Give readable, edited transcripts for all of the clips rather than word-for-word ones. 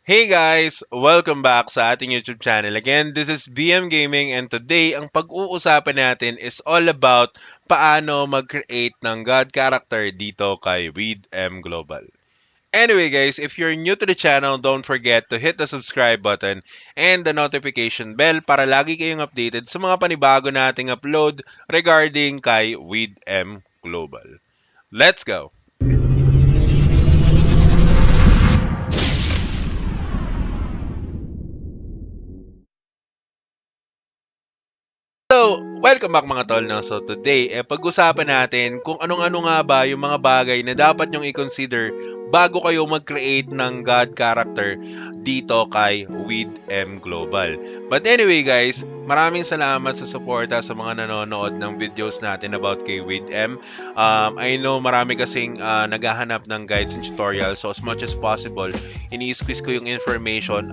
Hey guys! Welcome back sa ating YouTube channel. Again, this is BM Gaming and today ang pag-uusapan natin is all about paano mag-create ng God character dito kay With M Global. Anyway guys, if you're new to the channel, don't forget to hit the subscribe button and the notification bell para lagi kayong updated sa mga panibago nating upload regarding kay With M Global. Let's go! So, welcome back mga tol. No? So, today, pag-usapan natin kung anong-ano nga ba yung mga bagay na dapat nyong i-consider bago kayo mag-create ng God character dito kay With M Global. But anyway guys, maraming salamat sa suporta sa mga nanonood ng videos natin about kay With M. I know marami kasing naghahanap ng guides and tutorials, so as much as possible, ini-squeeze ko yung information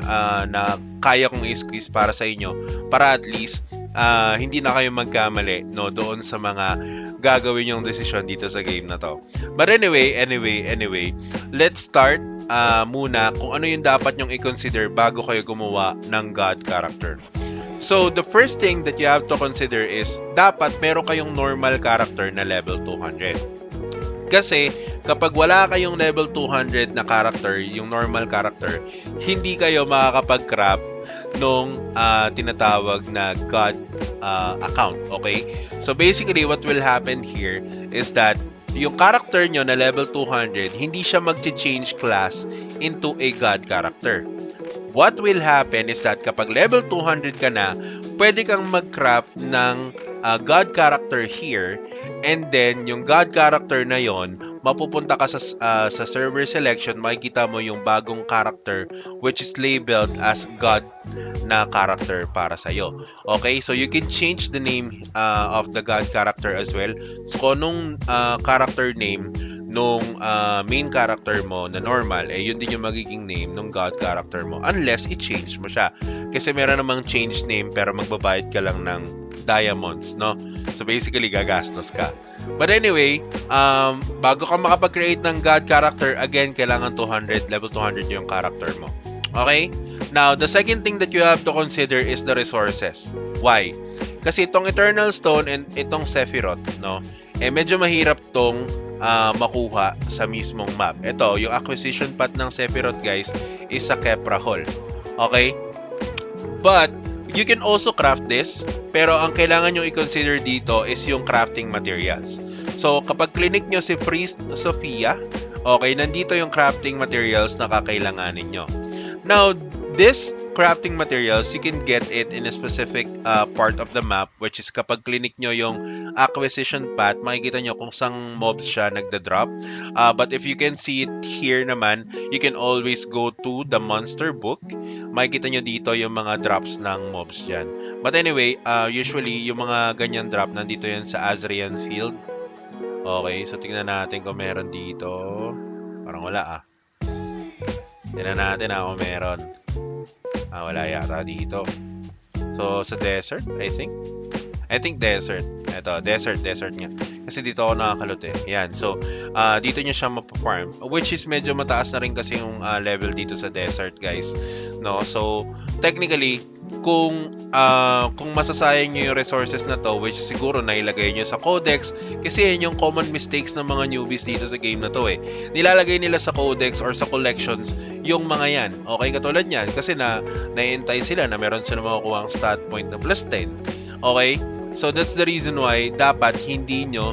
na kaya kong i-squeeze para sa inyo para at least hindi na kayo magkamali no doon sa mga gagawin yung desisyon dito sa game na to. But anyway, let's start muna kung ano yung dapat nyong i-consider bago kayo gumawa ng God character. So, the first thing that you have to consider is dapat meron kayong normal character na level 200. Kasi kapag wala kayong level 200 na character, yung normal character, hindi kayo makakapag-craft nung tinatawag na God account. Okay? So basically, what will happen here is that yung character nyo na level 200, hindi siya mag-change class into a God character. What will happen is that kapag level 200 ka na, pwede kang mag-craft ng God character here, and then yung God character na yon mapupunta ka sa server selection, makikita mo yung bagong character which is labeled as God na character para sa'yo. Okay? So you can change the name of the God character as well. So kung nung character name nung main character mo na normal, yun din yung magiging name nung God character mo unless i-change mo siya. Kasi meron namang change name pero magbabayad ka lang ng diamonds, no? So basically, gagastos ka. But anyway, bago ka makapag-create ng God character, again, kailangan 200, level 200 yung character mo. Okay? Now, the second thing that you have to consider is the resources. Why? Kasi itong Eternal Stone and itong Sephiroth, no? Medyo mahirap tong makuha sa mismong map. Ito, yung acquisition path ng Sephiroth, guys, is sa Kepra Hall. Okay? But, you can also craft this, pero ang kailangan nyo i-consider dito is yung crafting materials. So, kapag clinic nyo si Priest Sophia, okay, nandito yung crafting materials na kakailanganin nyo. Now, this crafting materials, you can get it in a specific part of the map, which is kapag clinic nyo yung acquisition path, makikita nyo kung sang mobs siya nagda-drop. But if you can see it here naman, you can always go to the monster book. Makikita nyo dito yung mga drops ng mobs dyan. But anyway, usually yung mga ganyan drop, nandito yan sa Azrian Field. Okay, so tingnan natin kung meron dito. Parang wala Tingnan natin kung meron. Wala yata dito. So, sa desert, I think desert. Ito, desert nga. Kasi dito ako nakakalot Yan. So, dito nyo siya mapafarm. Which is medyo mataas na rin kasi yung level dito sa desert, guys. No? So, technically, kung masasayang nyo yung resources na to, which siguro nailagay nyo sa codex, kasi yan yung common mistakes ng mga newbies dito sa game na to Nilalagay nila sa codex or sa collections yung mga yan. Okay, katulad yan. Kasi na-entice sila na meron sila makukuha ang stat point na plus 10. Okay? So, that's the reason why dapat hindi nyo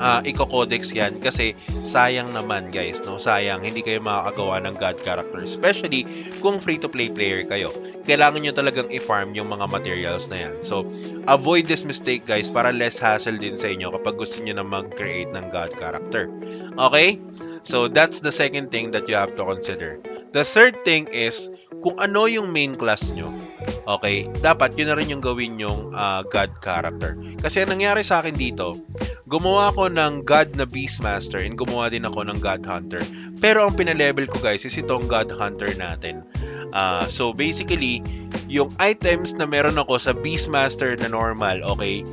i-codex yan kasi sayang naman guys, no? Sayang, hindi kayo makakagawa ng God character, especially kung free-to-play player kayo. Kailangan nyo talagang i-farm yung mga materials na yan. So, avoid this mistake guys para less hassle din sa inyo kapag gusto nyo na mag-create ng God character. Okay? So, that's the second thing that you have to consider. The third thing is, kung ano yung main class nyo, okay, dapat yun na rin yung gawin yung God character. Kasi ang nangyari sa akin dito, gumawa ako ng God na Beastmaster and gumawa din ako ng God Hunter. Pero ang pinalevel ko guys is itong God Hunter natin. So basically, yung items na meron ako sa Beastmaster na normal, okay,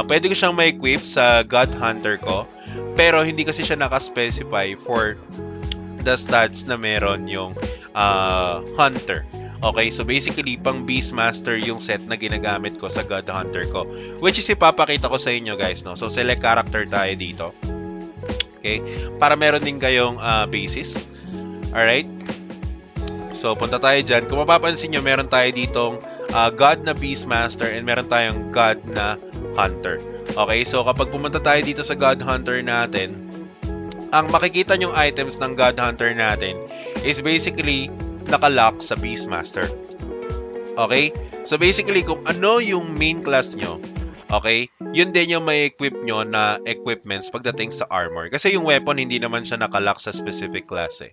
pwede ko siyang ma-equip sa God Hunter ko. Pero hindi kasi siya nakaspecify for the stats na meron yung Hunter. Okay, so basically, pang Beastmaster yung set na ginagamit ko sa God Hunter ko. Which is ipapakita ko sa inyo guys, no? So, select character tayo dito. Okay, para meron din kayong basis. Alright? So, punta tayo dyan. Kung mapapansin nyo, meron tayo ditong God na Beastmaster and meron tayong God na Hunter. Okay, so kapag pumunta tayo dito sa God Hunter natin, ang makikita nyong items ng God Hunter natin is basically nakalock sa Beastmaster. Okay? So basically, kung ano yung main class nyo, okay, yun din yung may equip nyo na equipments pagdating sa armor. Kasi yung weapon, hindi naman siya nakalock sa specific class eh.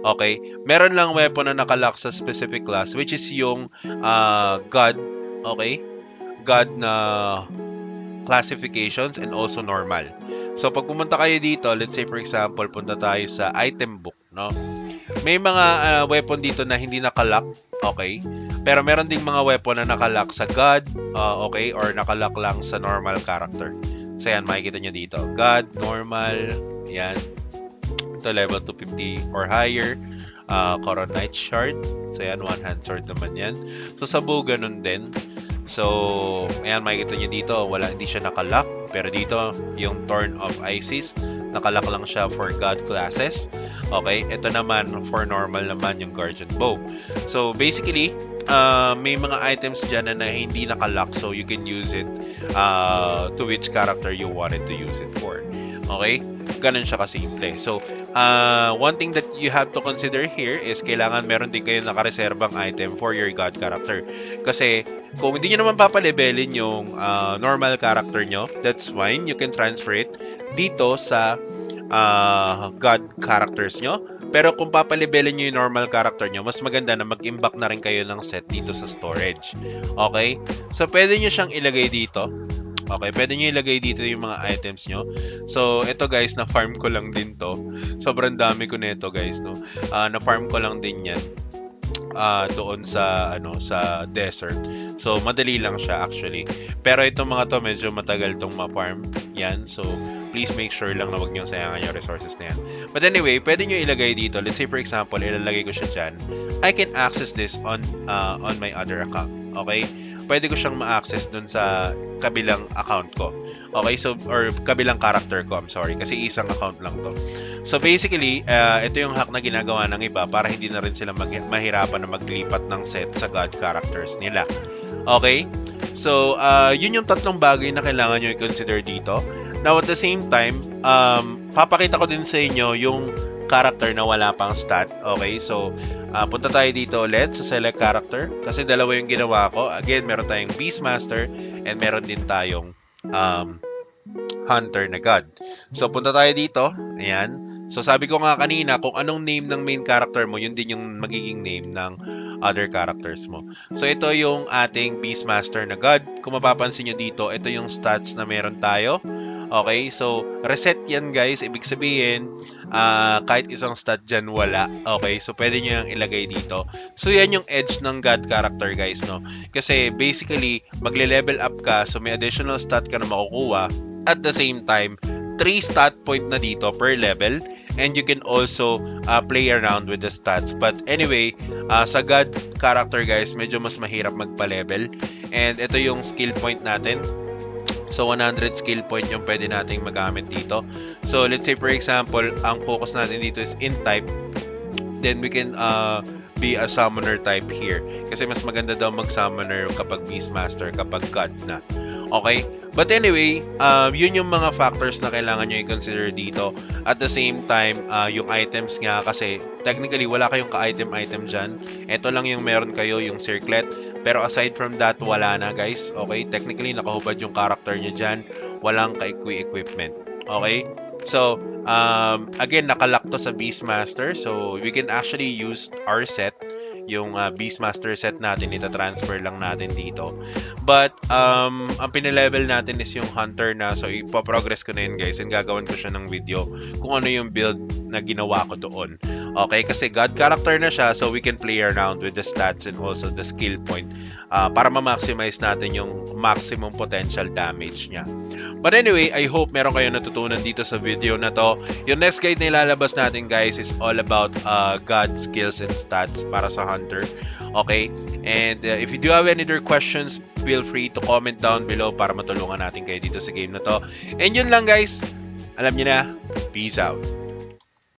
Okay? Meron lang weapon na nakalock sa specific class, which is yung God, okay? God na classifications and also normal. So pag pumunta kayo dito, let's say for example, punta tayo sa item book, no? May mga weapon dito na hindi nakalock, okay? Pero meron ding mga weapon na nakalock sa God, okay? Or nakalock lang sa normal character. So yan, makikita nyo dito. God, normal, yan. Ito level 250 or higher. Coronite Shard. So yan, one hand sword naman yan. So sa bow, ganun din. So, ayan, makikita nyo dito, hindi siya nakalock. Pero dito, yung Thorn of Isis, nakalock lang siya for God classes. Okay, ito naman, for normal naman, yung Guardian Bow. So, basically, may mga items dyan na hindi nakalock, so you can use it to which character you wanted to use it for. Okay? Ganun siya kasimple. So, one thing that you have to consider here is kailangan meron din kayo nakareserbang item for your God character. Kasi, kung hindi nyo naman papalevelin yung normal character nyo, that's fine. You can transfer it dito sa God characters nyo. Pero kung papalevelin nyo yung normal character nyo, mas maganda na mag-imbak na rin kayo ng set dito sa storage. Okay? So, pwede nyo siyang ilagay dito. Okay, pwede nyo ilagay dito yung mga items nyo. So, ito guys, na-farm ko lang din to. Sobrang dami ko nito guys, no? Na-farm ko lang din yan. Doon sa sa desert. So madali lang siya actually. Pero itong mga to medyo matagal tong ma-farm. Yan. So please make sure lang na wag niyo sayangan yung resources na yan. But anyway, pwede niyo ilagay dito. Let's say for example, ilalagay ko siya diyan. I can access this on my other account. Okay? Pwede ko siyang ma-access dun sa kabilang account ko. Okay, so, or kabilang character ko, I'm sorry, kasi isang account lang to. So, basically, ito yung hack na ginagawa ng iba para hindi na rin sila mahirapan na maglipat ng set sa God characters nila. Okay? So, yun yung tatlong bagay na kailangan nyo i-consider dito. Now, at the same time, papakita ko din sa inyo yung character na wala pang stat. Okay, so punta tayo dito ulit sa select character kasi dalawa yung ginawa ko. Again, meron tayong Beastmaster and meron din tayong Hunter na God. So punta tayo dito. Ayan. So sabi ko nga kanina, kung anong name ng main character mo, yun din yung magiging name ng other characters mo. So ito yung ating Beastmaster na God. Kung mapapansin nyo dito, ito yung stats na meron tayo. Okay, so reset yan guys. Ibig sabihin, kahit isang stat dyan wala. Okay, so pwede nyo yung ilagay dito. So yan yung edge ng God character guys, no? Kasi basically, magle-level up ka, so may additional stat ka na makukuha. At the same time, 3 stat point na dito per level. And you can also play around with the stats. But anyway, sa God character guys, medyo mas mahirap magpa-level. And ito yung skill point natin. So, 100 skill point yung pwede nating magamit dito. So, let's say for example, ang focus natin dito is in type. Then, we can be a summoner type here. Kasi mas maganda daw mag-summoner kapag Beastmaster, kapag God na. Okay? But anyway, yun yung mga factors na kailangan nyo i-consider dito. At the same time, yung items nga, kasi technically, wala kayong ka-item dyan. Ito lang yung meron kayo, yung circlet. Pero aside from that, wala na guys. Okay? Technically, nakahubad yung character nyo dyan. Walang ka-equipment. Okay? So, again, nakalock to sa Beastmaster. So, we can actually use our set. Yung Beastmaster set natin, ita-transfer lang natin dito. But, ang pinilevel natin is yung Hunter na. So, ipaprogress ko na yun guys. And gagawin ko siya ng video kung ano yung build na ginawa ko doon. Okay, kasi God character na siya, so we can play around with the stats and also the skill point para ma-maximize natin yung maximum potential damage niya. But anyway, I hope meron kayo natutunan dito sa video na to. Yung next guide na ilalabas natin guys is all about God skills and stats para sa Hunter. Okay? And if you do have any other questions, feel free to comment down below para matulungan natin kayo dito sa game na to. And yun lang guys. Alam niyo na. Peace out.